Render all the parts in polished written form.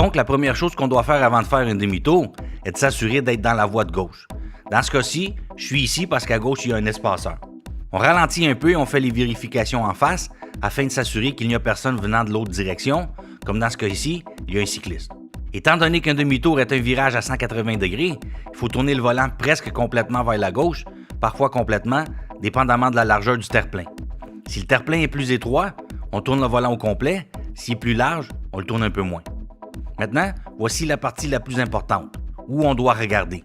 Donc, la première chose qu'on doit faire avant de faire un demi-tour est de s'assurer d'être dans la voie de gauche. Dans ce cas-ci, je suis ici parce qu'à gauche, il y a un espaceur. On ralentit un peu et on fait les vérifications en face afin de s'assurer qu'il n'y a personne venant de l'autre direction, comme dans ce cas-ci, il y a un cycliste. Étant donné qu'un demi-tour est un virage à 180 degrés, il faut tourner le volant presque complètement vers la gauche, parfois complètement, dépendamment de la largeur du terre-plein. Si le terre-plein est plus étroit, on tourne le volant au complet. S'il est plus large, on le tourne un peu moins. Maintenant, voici la partie la plus importante, où on doit regarder.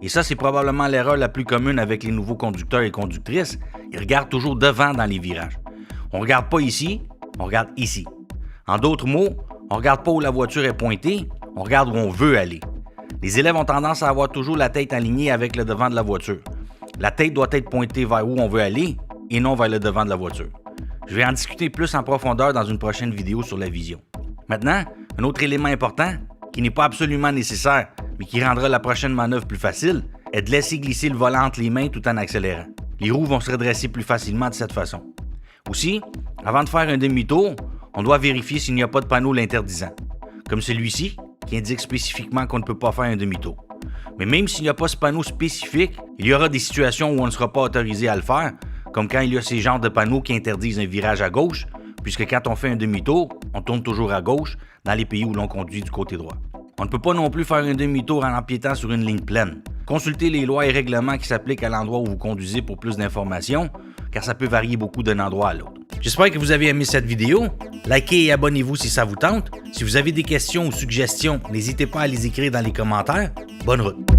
Et ça, c'est probablement l'erreur la plus commune avec les nouveaux conducteurs et conductrices. Ils regardent toujours devant dans les virages. On ne regarde pas ici, on regarde ici. En d'autres mots, on ne regarde pas où la voiture est pointée, on regarde où on veut aller. Les élèves ont tendance à avoir toujours la tête alignée avec le devant de la voiture. La tête doit être pointée vers où on veut aller et non vers le devant de la voiture. Je vais en discuter plus en profondeur dans une prochaine vidéo sur la vision. Maintenant, un autre élément important, qui n'est pas absolument nécessaire, mais qui rendra la prochaine manœuvre plus facile, est de laisser glisser le volant entre les mains tout en accélérant. Les roues vont se redresser plus facilement de cette façon. Aussi, avant de faire un demi-tour, on doit vérifier s'il n'y a pas de panneau l'interdisant, comme celui-ci, qui indique spécifiquement qu'on ne peut pas faire un demi-tour. Mais même s'il n'y a pas ce panneau spécifique, il y aura des situations où on ne sera pas autorisé à le faire, comme quand il y a ces genres de panneaux qui interdisent un virage à gauche, puisque quand on fait un demi-tour, on tourne toujours à gauche dans les pays où l'on conduit du côté droit. On ne peut pas non plus faire un demi-tour en empiétant sur une ligne pleine. Consultez les lois et règlements qui s'appliquent à l'endroit où vous conduisez pour plus d'informations, car ça peut varier beaucoup d'un endroit à l'autre. J'espère que vous avez aimé cette vidéo. Likez et abonnez-vous si ça vous tente. Si vous avez des questions ou suggestions, n'hésitez pas à les écrire dans les commentaires. Bonne route!